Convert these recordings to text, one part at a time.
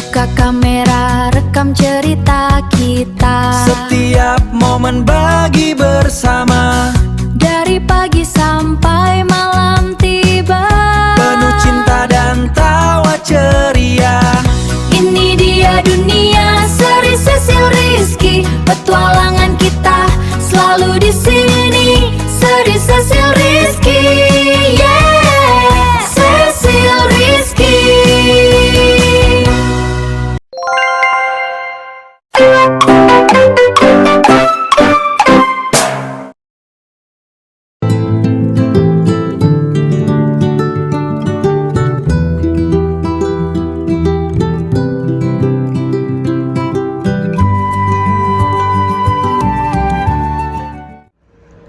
Buka kamera, rekam cerita kita. Setiap momen bagi bersama. Dari pagi sampai malam tiba. Penuh cinta dan tawa ceria. Ini dia dunia Seri Cecil Rizky. Petualangan kita selalu di sini. Seri Cecil Rizky, yeah, Cecil Rizky.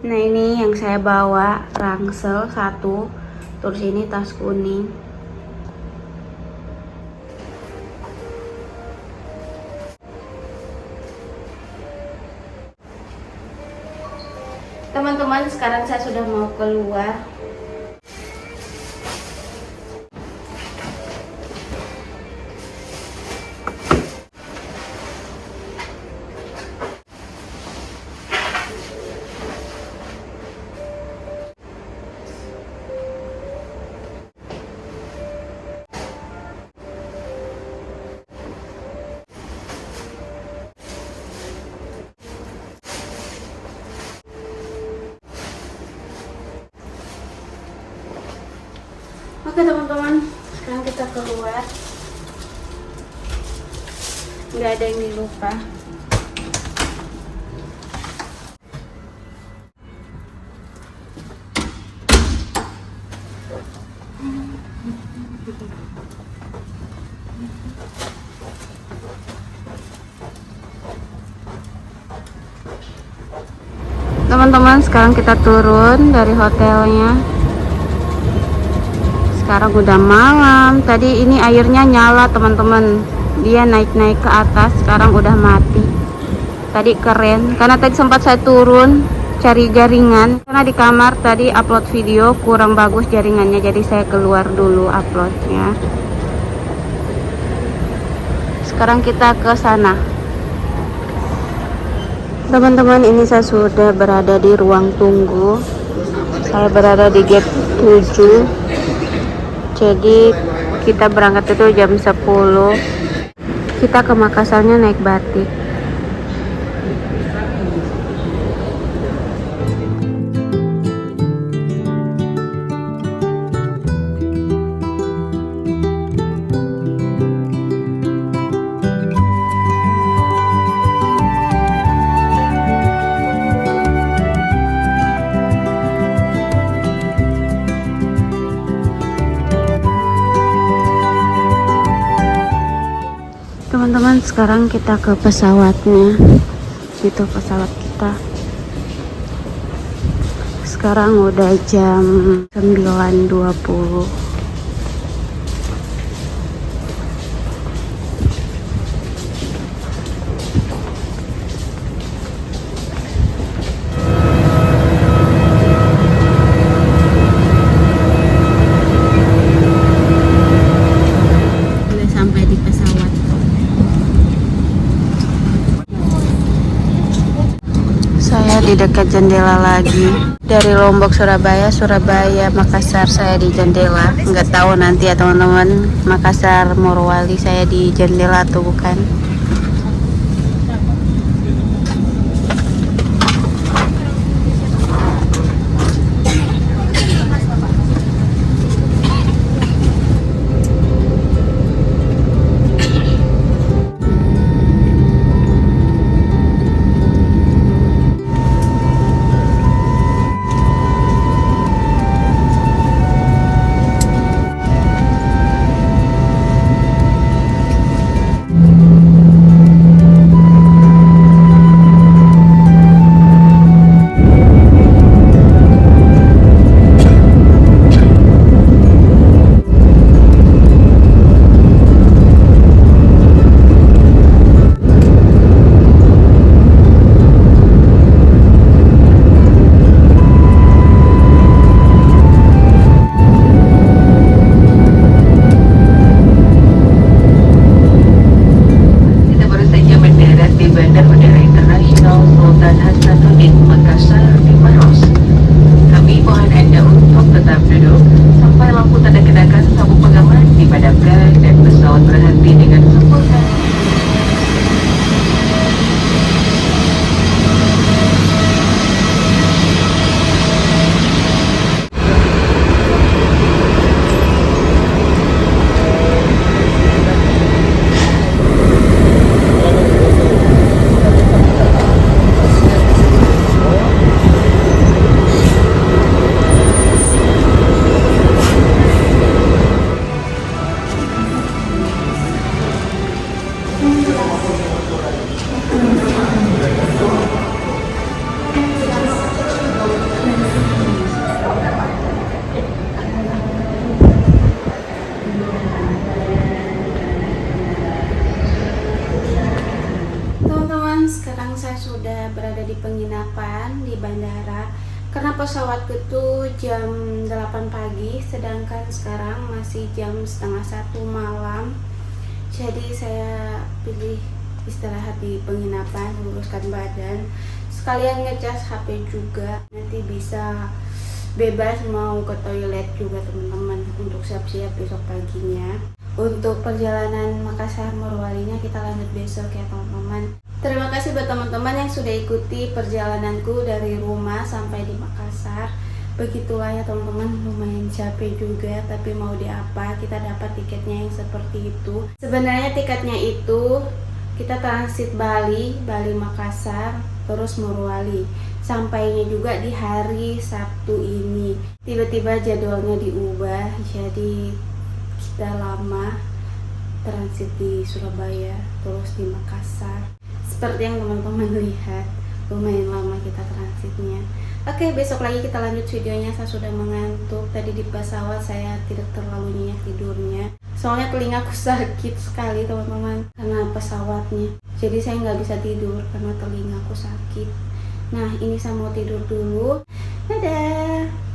Nah, ini yang saya bawa, ransel satu, terus ini tas kuning. Teman-teman, sekarang saya sudah mau keluar. Oke teman-teman, sekarang kita keluar. Nggak ada yang dilupa. Teman-teman, sekarang kita turun dari hotelnya. Sekarang udah malam. Tadi ini airnya nyala teman-teman, dia naik-naik ke atas, sekarang udah mati. Tadi keren karena tadi sempat saya turun cari jaringan, karena di kamar tadi upload video kurang bagus jaringannya, jadi saya keluar dulu uploadnya. Sekarang kita ke sana. Teman-teman, ini saya sudah berada di ruang tunggu. Saya berada di gate 7. Jadi kita berangkat itu jam 10. Kita ke Makassarnya naik batik. Teman-teman, sekarang kita ke pesawatnya. Itu pesawat kita. Sekarang udah jam 9.20. Udah sampai di pesawat. Saya di dekat jendela lagi. Dari Lombok, Surabaya, Makassar, saya di jendela. Nggak tahu nanti ya teman-teman, Makassar, Morowali saya di jendela atau bukan. di penginapan di bandara. Karena pesawatku tuh jam 8 pagi, sedangkan sekarang masih jam setengah 1 malam. Jadi saya pilih istirahat di penginapan, luruskan badan, sekalian ngecas HP juga. Nanti bisa bebas mau ke toilet juga teman-teman, untuk siap-siap besok paginya. Untuk perjalanan Makassar Morowalinya kita lanjut besok ya teman-teman. Terima kasih buat teman-teman yang sudah ikuti perjalananku dari rumah sampai di Makassar. Begitulah ya teman-teman, lumayan capek juga, tapi mau diapa, kita dapat tiketnya yang seperti itu. Sebenarnya tiketnya itu kita transit Bali Makassar, terus Morowali. Sampainya juga di hari Sabtu ini. Tiba-tiba jadwalnya diubah, jadi kita lama transit di Surabaya, terus di Makassar. Seperti yang teman-teman lihat, lumayan lama kita transitnya. Oke, besok lagi kita lanjut videonya. Saya sudah mengantuk. Tadi di pesawat saya tidak terlalu nyenyak tidurnya, soalnya telingaku sakit sekali teman-teman karena pesawatnya. Jadi saya nggak bisa tidur karena telingaku sakit. Nah, ini saya mau tidur dulu. Dadah.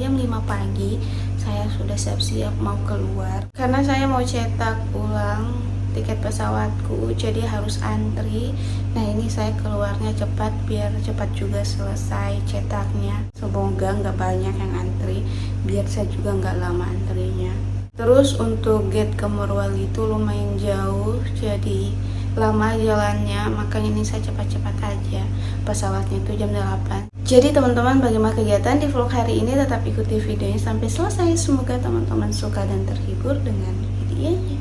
Jam 5 pagi saya sudah siap-siap mau keluar karena saya mau cetak ulang tiket pesawatku, jadi harus antri. Nah, ini saya keluarnya cepat biar cepat juga selesai cetaknya. Semoga nggak banyak yang antri, biar saya juga nggak lama antrinya. Terus untuk gate ke Morowali itu lumayan jauh, jadi lama jalannya, makanya ini saya cepat-cepat aja. Pesawatnya itu jam 8. Jadi teman-teman, bagaimana kegiatan di vlog hari ini, tetap ikuti videonya sampai selesai. Semoga teman-teman suka dan terhibur dengan videonya.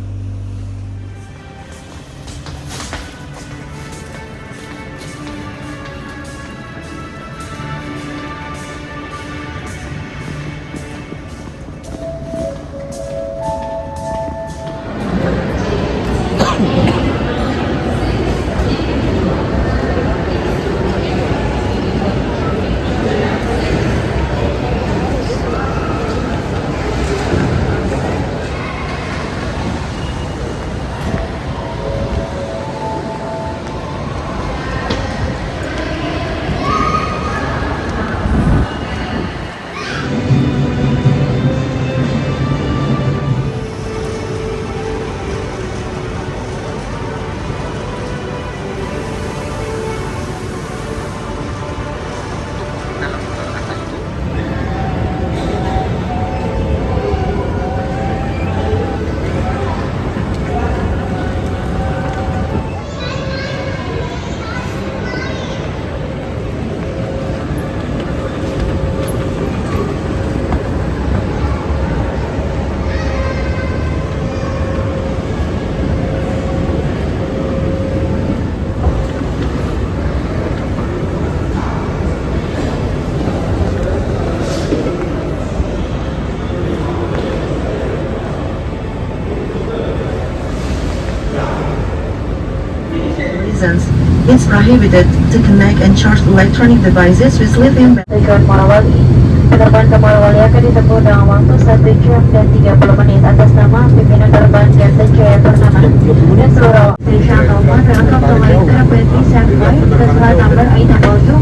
It's prohibited to connect and charge electronic devices with lithium battery. Tujuan Morowali. Penerbangan ke Morowali akan ditempuh dalam waktu 1 jam dan 30 menit atas nama pimpinan terbang Gatot Jaya Purnama dan seluruh Indonesia nomor welcome to my interpreting flight with flight number IW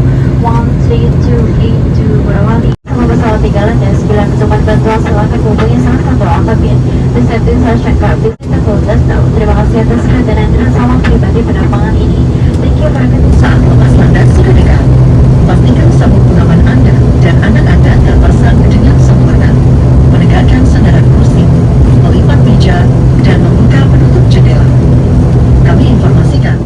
13282 Morowali. Sama pesawat 3 landas 9 memerlukan bantuan silakan hubungi 112 bin. Destinasi Stasiun Gambir Fakultas Tahu. Terima kasih atas kehadiran dan salam pribadi penerbangan ini. Thank you for getting Saat lepas landas sudah dekat, pastikan sabuk pengaman Anda dan anak Anda terpasang dengan sempurna. Menegakkan sandaran kursi, melipat meja, dan membuka penutup jendela. Kami informasikan.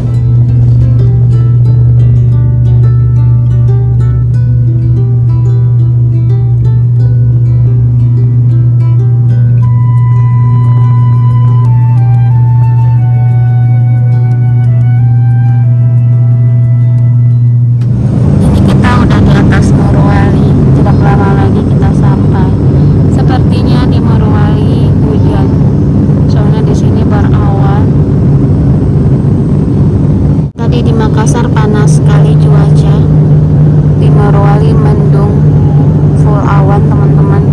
Kita udah di atas Morowali, tidak lama lagi kita sampai. Sepertinya di Morowali hujan, soalnya di sini berawan. Tadi di Makassar panas sekali cuaca, di Morowali mendung, full awan teman-teman.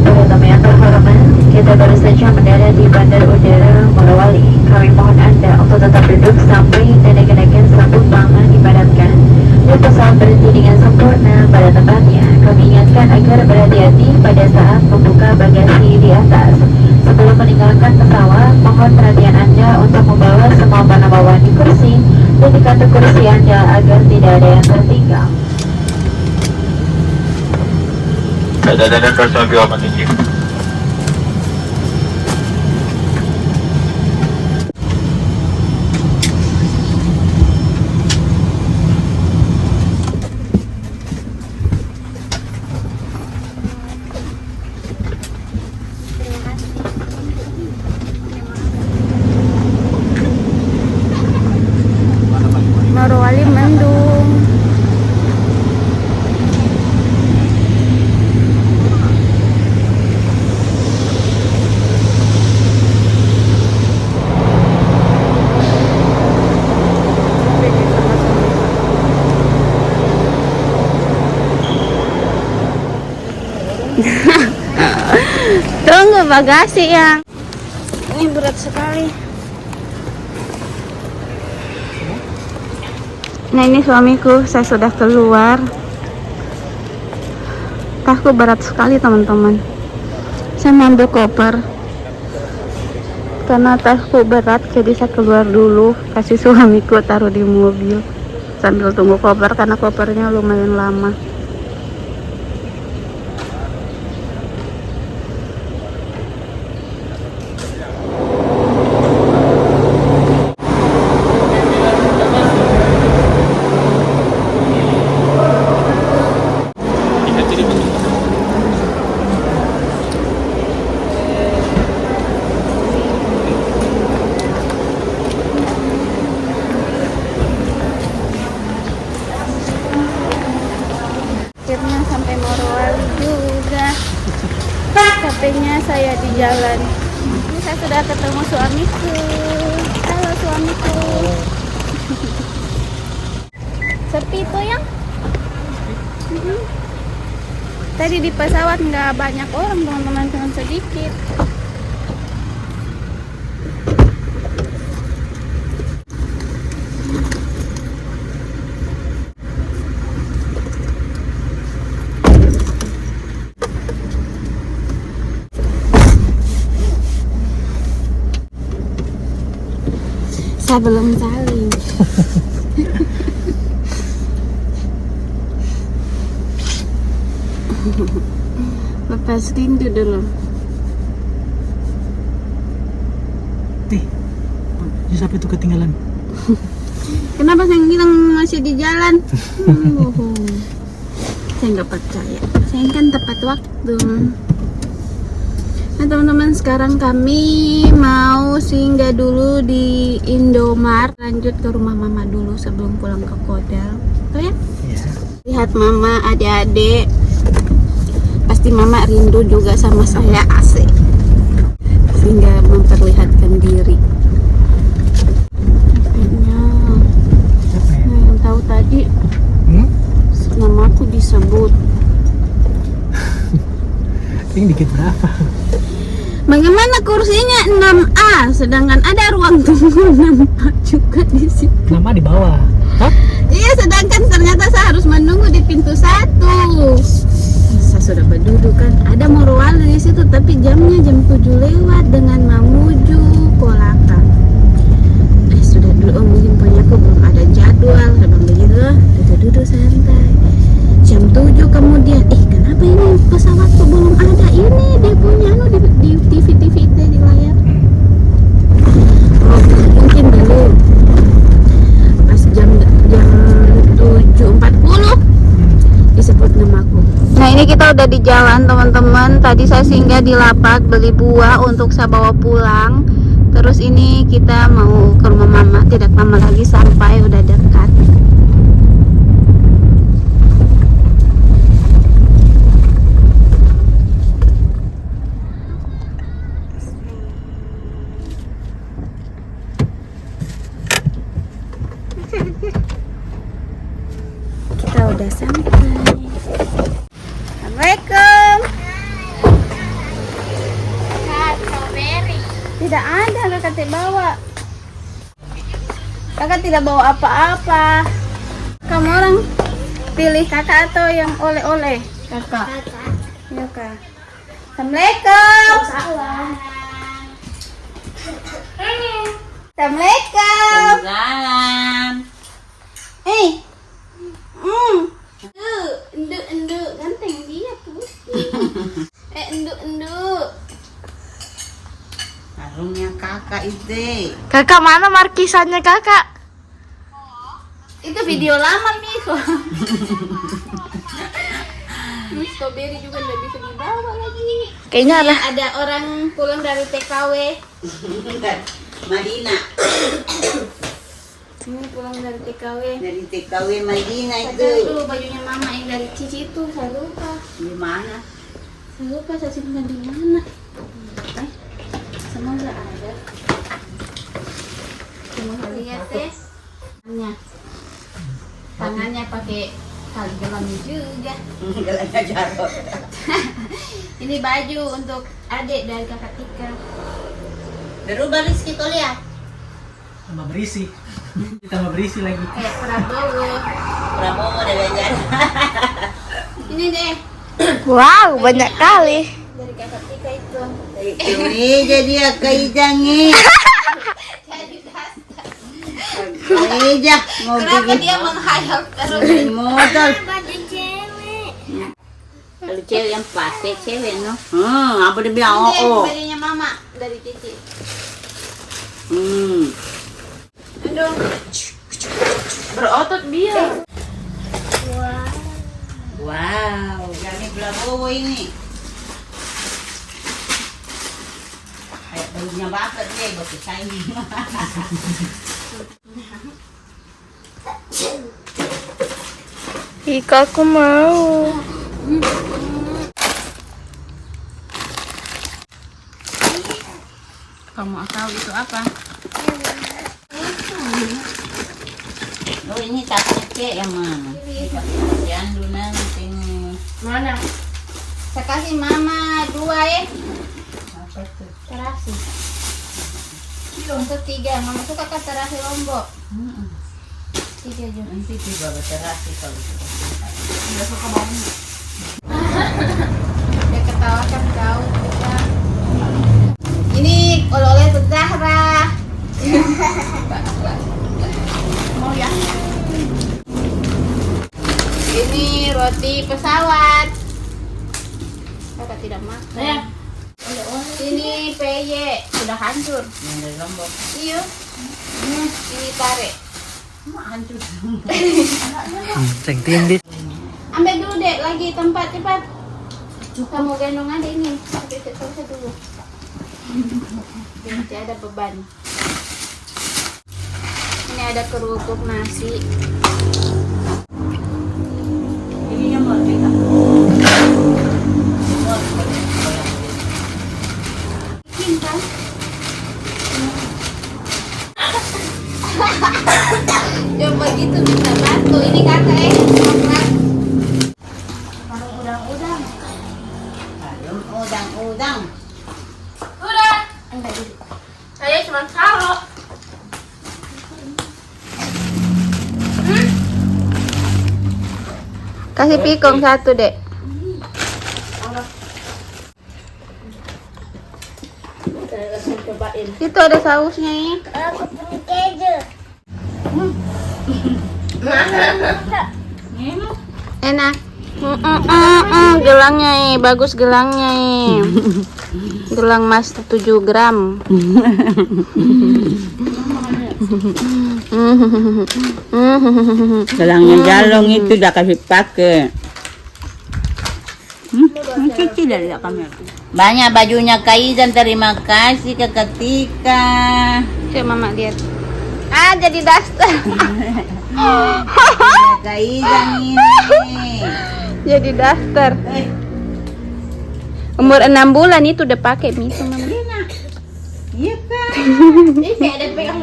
Para tamu yang terhormat, kita baru saja mendarat di Bandar Udara Morowali. Kami mohon Anda untuk tetap duduk sampai tanda-tanda sabuk tangan dipadamkan dan pesawat berhenti dengan sempurna pada tempatnya. Kami ingatkan agar berhati-hati pada saat membuka bagasi di atas. Sebelum meninggalkan pesawat, mohon perhatian Anda untuk membawa semua barang bawaan di kursi dan di kantong kursi Anda agar tidak ada yang tertinggal. Dan personal aman tinggi. Morowali mendung. Tunggu bagasi yang ini berat sekali. Nah ini suamiku, saya sudah keluar. Tasku berat sekali teman-teman. Saya ambil koper karena tasku berat, jadi saya keluar dulu, kasih suamiku taruh di mobil sambil tunggu koper karena kopernya lumayan lama. Akhirnya sampai Morowali juga. Capeknya saya di jalan. Ini saya sudah ketemu suamiku. Halo suamiku. Sepi tuh yang. Tadi di pesawat nggak banyak orang teman-teman, cuma sedikit. Saya belum saling. Lepas rindu dulu. Siapa itu ketinggalan? Kenapa saya bilang masih di jalan? Saya nggak percaya. Saya kan tepat waktu. Nah teman-teman, sekarang kami mau singgah dulu di Indomart, lanjut ke rumah mama dulu sebelum pulang ke Kodal. Tuh ya? Iya. Lihat mama, adik-adik, pasti mama agak rindu juga sama saya AC, sehingga memperlihatkan diri. Nah, yang tahu tadi namaku disebut. Ini dikit berapa? Bagaimana kursinya 6A, sedangkan ada ruang tunggu 6A juga di situ. Nama di bawah. Hah? Iya, sedangkan ternyata saya harus menunggu di pintu 1. Saya sudah berduduk kan, ada morowali di situ, tapi jamnya jam 7 lewat dengan Mamuju Kolaka. Sudah dulu, mungkin punya aku belum ada jadwal, saya bilang begitu, duduk santai. Jam 7 kemudian, kenapa ini pesawatku belum ada? Ini dia punya di TV itu di layar. Oh, mungkin belum. Pas jam 7.40 disebut namaku. Nah, ini kita udah di jalan, teman-teman. Tadi saya singgah di lapak beli buah untuk saya bawa pulang. Terus ini kita mau ke rumah mama, tidak lama lagi sampai, udah dekat. Kita udah sampai. Assalamualaikum. Tidak ada, kakak tidak bawa. Kakak tidak bawa apa-apa. Kamu orang pilih kakak atau yang oleh-oleh? Kakak. Iya, Kak. Assalamualaikum. Assalamualaikum. Endu ganteng dia putih. Endu. Sarungnya kakak itu. Kakak mana markisannya kakak? Itu video lama Miko. Strawberry juga nggak bisa dibawa lagi. Kayaknya ada orang pulang dari TKW. Madinah. Ini pulang dari TKW. Dari TKW Madinah Saya itu. dulu bajunya mama yang dari Cici itu, saya lupa. Di mana? Saya lupa saya simpan di mana. Semoga ada. Semoga lihat deh. Tangannya pakai tali gelang juga. Gelangnya Jarot. Ini baju untuk adik dari kakak Tika. Berubah Rizky kau lihat. Tambah berisi. Tambah berisi lagi. Kayak Prabowo. Prabowo ada belajar. Ini deh Wow, banyak kali. dari kakak Tika itu. Ini jadi kaidangnya. Jadi dasar. Kaida mau Kenapa bikin dia menghayal terus? modal. Baju cewek. Kalau cewek yang pasti cewek no. Apa dia bilang Ini oh. bajunya mama dari Cici. Aduh. Berotot dia. Wow, ini Prabowo ini. Kayak bajunya bapak dia, bapak saya. Ika, aku mau. Kamu tahu itu apa? Oh ini taknya cek yang mana? Yang dulu nanti. Mana? Saya kasih mama 2 ya. Apa tuh? Terasi. Untuk 3, mama suka kan terasi lombok. 3 juga. Nanti tiba berterasi kalau sudah. Udah suka banget. Dia ketawakan kau kita. Ini oleh-oleh untuk Zahra. Mau ya? Ini roti pesawat. Kakak tidak makan. Ini PY sudah hancur. Yang dari Lombok. Iya. Ini tarik. Hancur. Ceng tinggi. Ambil dulu dek lagi tempat cepat. Kamu gendong aja ini. Tapi selesai dulu. Nanti ada beban. Ini ada kerupuk nasi. Ini yang mau kita. udang. Belum udang. Udah. Saya cuma taruh. Kasih pikong satu, Dek. Cobain. Itu ada sausnya ya. Aku punya keju. Enak. Gelangnya bagus gelangnya. Gelang mas 7 gram. Gelangnya jalong itu udah kasih pakai. Kecil dari kamera. Banyak bajunya Kaizan, terima kasih ke Ketika. Coba mama lihat. Ah, jadi daster. Kaizan ini. Jadi daster. Umur 6 bulan itu udah pakai itu mama. Iya kan? Ini kayak ada pegang.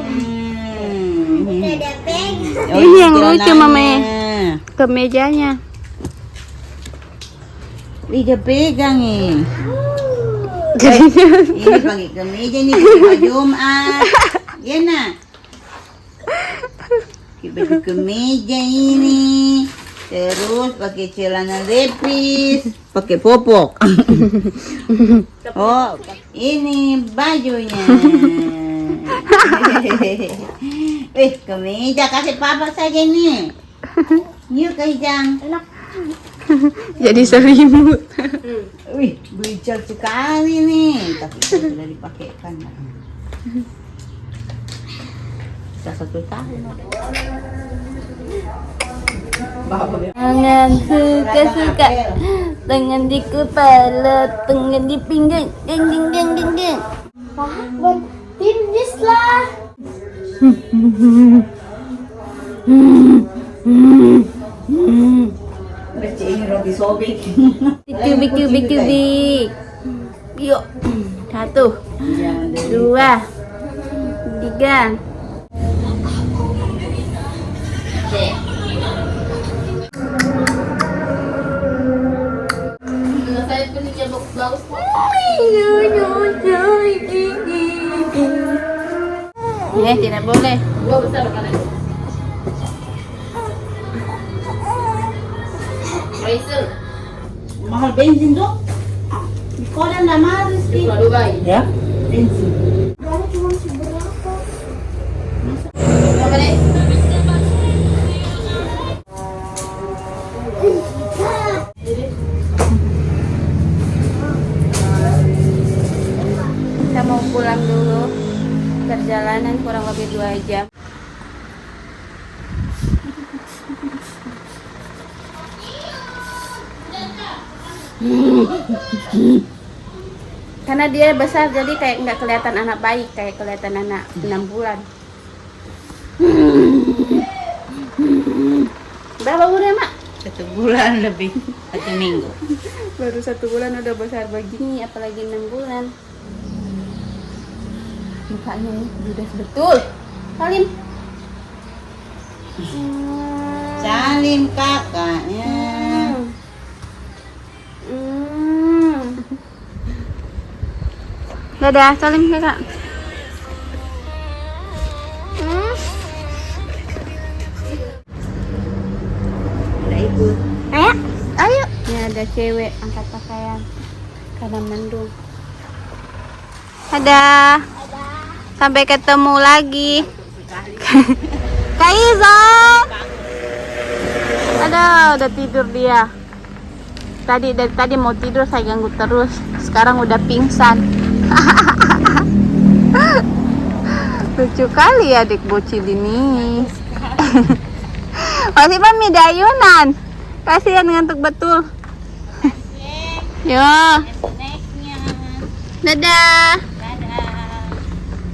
Ini yang lucu mama. Kemejanya. Dia pegang nih. Ini pakai kemeja nih pakai Jumat. Ya nak. Pakai kemeja ini. Terus pakai celana lepis, pakai popok. Oh, ini bajunya. Kemeja kasih papa saja nih. Yuk Kaijang. Jadi selimut. Wih, bijak sekali nih. Tapi sudah dipakaikan. Sudah 1 tahun. Tangan suka-suka, tangan di kepala, tangan di pinggang, ding ding ding ding ding. Tindis lah. Baca ini roti sobek. Kubik. Yuk. 1, 2, 3. Saya punya bagus. Tidak boleh. Gua besar kan. Raisel. Mahal bensin dong. Di kolam dah mahal sih. Dubai. Ya, bensin. Berapa nih? Kita mau pulang dulu. Perjalanan kurang lebih 2 jam. Karena dia besar jadi kayak nggak kelihatan anak bayi, kayak kelihatan anak 6 bulan. Berapa bulan mak? 1 bulan lebih, 1 minggu. Baru 1 bulan udah besar begini, apalagi 6 bulan. Mukanya nih judes betul. Salim. Salim kakaknya. Dadah, salim kakak. Udah ikut. Ayo. Ini ada cewek angkat pakaian karena mendung. Dadah. Sampai ketemu lagi. Kaizo. Ada udah tidur dia. Dari tadi mau tidur saya ganggu terus. Sekarang udah pingsan. Lucu kali adik bocil ini. Masih mami dayunan. Kasihan ngantuk betul. Yo. Dadah.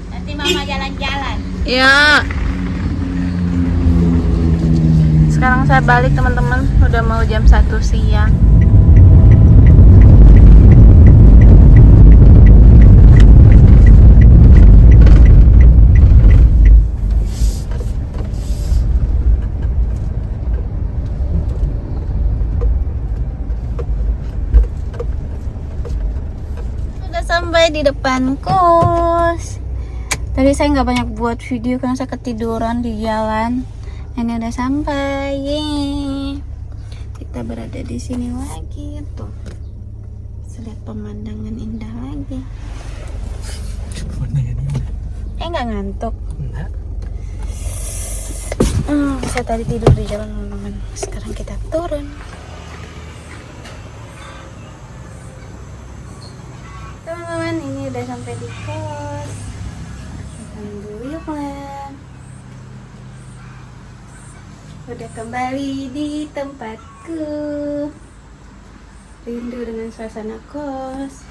Nanti mama jalan-jalan. Ya. Sekarang saya balik teman-teman. Udah mau jam 1 siang. sampai di depan kos. Tadi saya nggak banyak buat video karena saya ketiduran di jalan. Ini udah sampai. Yeay. Kita berada di sini lagi tuh. Lihat pemandangan indah lagi. Pemandangan indah. Nggak ngantuk. Enggak. Saya tadi tidur di jalan teman-teman. Sekarang kita turun. Teman-teman, ini udah sampai di kos. Alhamdulillah. Udah kembali di tempatku. Rindu dengan suasana kos.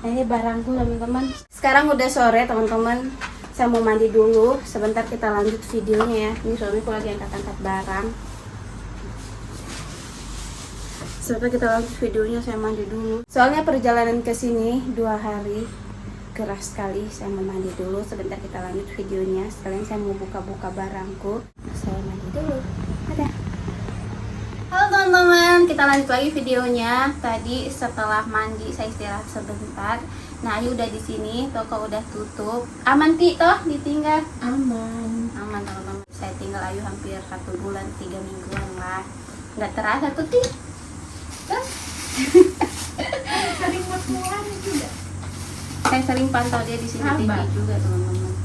Nah, ini barangku teman-teman. Sekarang udah sore teman-teman. Saya mau mandi dulu. Sebentar kita lanjut videonya ya. Ini suamiku lagi angkat-angkat barang. Sebentar kita lanjut videonya, saya mandi dulu. Soalnya perjalanan ke sini 2 hari keras sekali. Saya mau mandi dulu. Sebentar kita lanjut videonya. Sekalian saya mau buka-buka barangku. Saya mandi dulu. Dadah. Halo teman-teman, kita lanjut lagi videonya. Tadi setelah mandi saya istirahat sebentar. Nah, Ayu udah di sini, toko udah tutup. Aman Ti toh ditinggal? Aman teman-teman. Saya tinggal Ayu hampir 1 bulan 3 mingguan lah. Nggak terasa tuh Ti. Sering berkeluar juga. Saya sering pantau dia di sini TV juga teman-teman.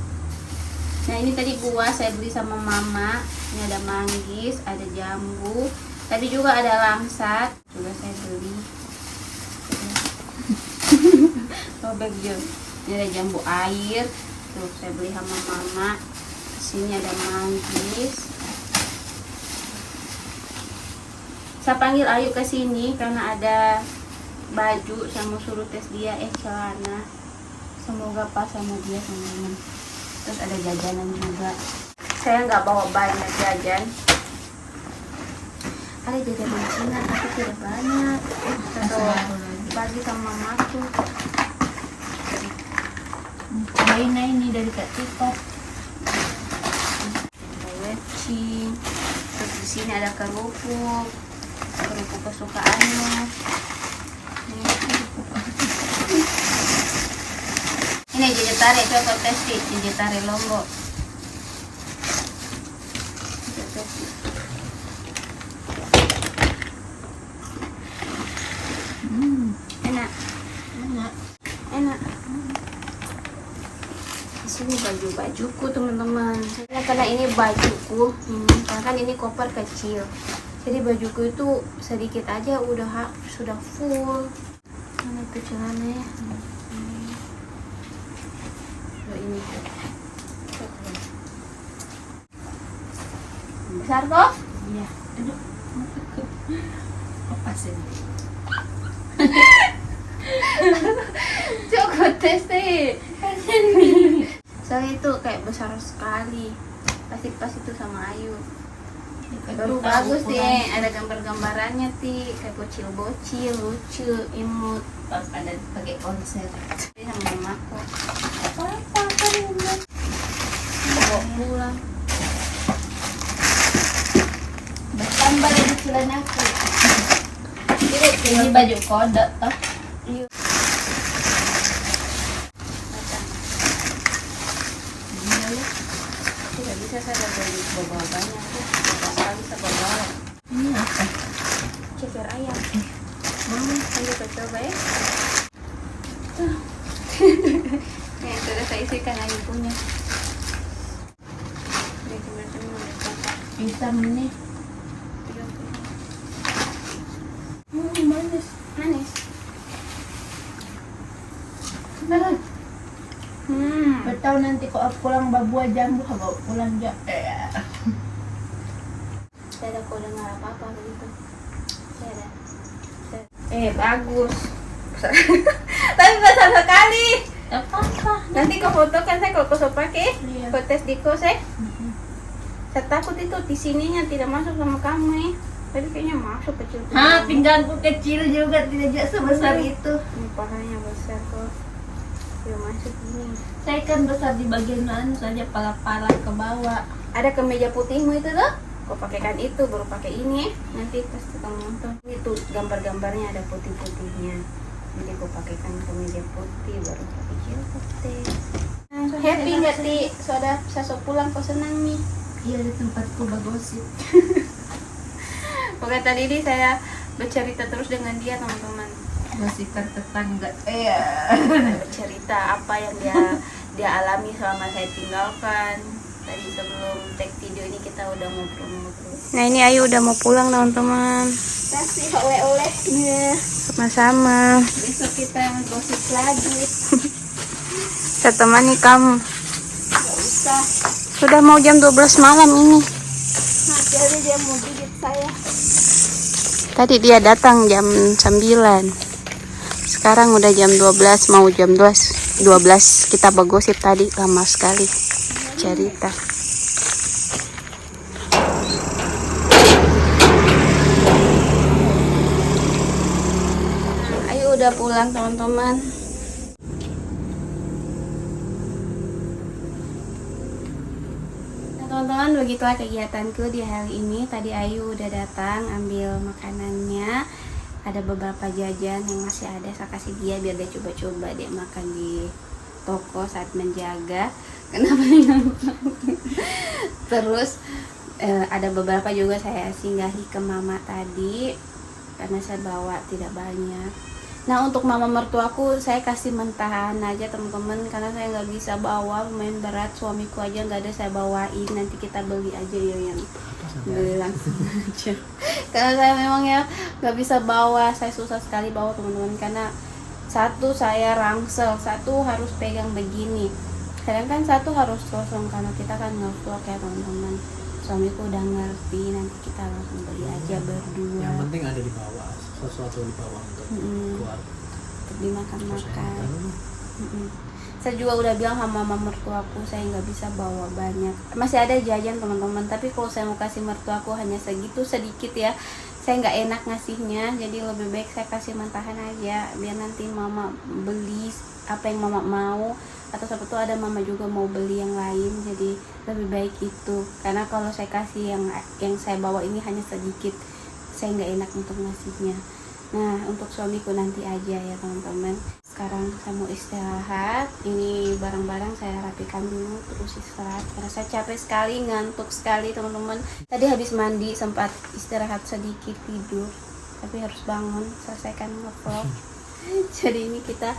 Nah, ini tadi buah saya beli sama mama. Ini ada manggis, ada jambu. Tadi juga ada langsat, juga saya beli. Robek Jo. Ini ada jambu air, tuh saya beli sama mama. Sini ada manggis. Saya panggil Ayu ke sini karena ada baju saya mau suruh tes dia, celana. Semoga pas sama dia teman-teman. Terus ada jajanan juga. Saya nggak bawa banyak jajan. Ada jajanan Cina tapi tidak banyak. Bagi sama mamaku. Ini dari Kak Tipat. Wecing. Terus di sini ada kerupuk kesukaannya. Ini jejetare, coba tes jejetare Lombok. Enak. Di sini baju-bajuku teman-teman. Karena ini bajuku, karena kan ini koper kecil. Jadi bajuku itu sedikit aja sudah full. Mana itu celananya? Ini. Besar kok? Iya. Aduh. Apa sih? Coba tes deh. Soalnya itu kayak besar sekali. Pasti pas itu sama Ayu. Baru bagus deh, ada gambar-gambarannya Ti, kayak bocil-bocil, lucu, imut. Pas ada pakai konser. Ini sama mamaku. Apa kan ini? Bawa pulang. Bertambah lagi celanaku. Ini baju kode toh. Iya. Tidak bisa saya bawa banyak tuh. Bisa bawa. Ini apa? Ceker ayam. Lanjut coba ya. Yang sudah saya isikan Ayu punya. Bisa ini. Manis. Betul nanti kok aku pulang bawa jambu, bawa pulang ya. Saya ada kode nggak apa-apa begitu. Saya ada. Bagus. Tapi besar sekali. Apa? Nanti kau foto kan saya kalau kau pakai, Iya. kau tes di kos saya. Saya takut itu di sininya tidak masuk sama kamu ya. Tapi kayaknya masuk kecil. Pingganku kecil juga, tidak sebesar itu. Ini pahanya besar kok. Dia masuk ini. Saya kan besar di bagian mana saja, pala-pala ke bawah. Ada kemeja putihmu itu tuh. Kau pakaikan itu baru pakai ini ya. Nanti pasti kamu nonton. Itu gambar-gambarnya ada putih-putihnya. Jadi aku pakaikan kemeja putih baru pakai jilbab putih. Happy nggak Ti? Sudah bisa pulang kok senang nih. Iya di tempatku bagosip. Pokoknya tadi ini saya bercerita terus dengan dia teman-teman. Gosipkan tetangga. Bercerita apa yang dia alami selama saya tinggalkan. Tadi sebelum take video ini kita udah ngobrol-ngobrol. Nah ini Ayu udah mau pulang teman-teman. Kasih oleh-olehnya. Sama-sama. Besok kita gosip lagi. Saya temani kamu. Gak usah. Sudah mau jam 12 malam ini. Nanti aja dia mau gigit saya. Tadi dia datang jam 9. Sekarang udah jam 12 mau jam 12 kita bergosip tadi lama sekali cerita. Ayo udah pulang teman-teman. Teman-teman, begitulah kegiatanku di hari ini. Tadi Ayu udah datang ambil makanannya. Ada beberapa jajan yang masih ada, saya kasih dia biar dia coba-coba dia makan di toko saat menjaga. Kenapa terus ada beberapa juga saya singgahi ke mama tadi karena saya bawa tidak banyak. Nah untuk mama mertuaku saya kasih mentahan aja teman-teman karena saya nggak bisa bawa, lumayan berat, suamiku aja nggak ada saya bawain, nanti kita beli aja ya yang beli langsung aja karena saya memang ya nggak bisa bawa, saya susah sekali bawa teman-teman karena satu saya rangsel, satu harus pegang begini, sedangkan satu harus kosong karena kita kan nge-vlog ya teman-teman. Suamiku udah ngerti, nanti kita langsung beli aja berdua. Yang penting ada di bawah, sesuatu di bawah untuk keluar. Untuk dimakan-makan. Saya juga udah bilang sama mama mertuaku saya nggak bisa bawa banyak. Masih ada jajan teman-teman, tapi kalau saya mau kasih mertuaku hanya segitu sedikit ya. Saya nggak enak ngasihnya, jadi lebih baik saya kasih mentahan aja biar nanti mama beli apa yang mama mau, atau siapa tuh ada mama juga mau beli yang lain, jadi lebih baik itu karena kalau saya kasih yang saya bawa ini hanya sedikit, saya nggak enak untuk ngasihnya. Nah untuk suamiku nanti aja ya teman-teman. Sekarang saya mau istirahat, ini barang-barang saya rapikan dulu terus istirahat karena saya capek sekali, ngantuk sekali teman-teman. Tadi habis mandi sempat istirahat sedikit tidur, tapi harus bangun selesaikan nge-vlog. Jadi ini kita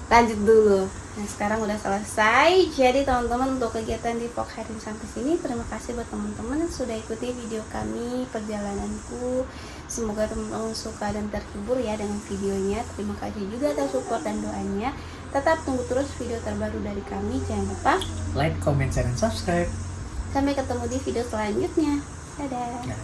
lanjut dulu. Nah sekarang udah selesai. Jadi teman-teman untuk kegiatan di vlog hari ini sampai sini. Terima kasih buat teman-teman yang sudah ikuti video kami, perjalananku. Semoga teman-teman suka dan terhibur ya dengan videonya. Terima kasih juga atas support dan doanya. Tetap tunggu terus video terbaru dari kami. Jangan lupa Like, comment, share, dan subscribe. sampai ketemu di video selanjutnya. Dadah. Nah.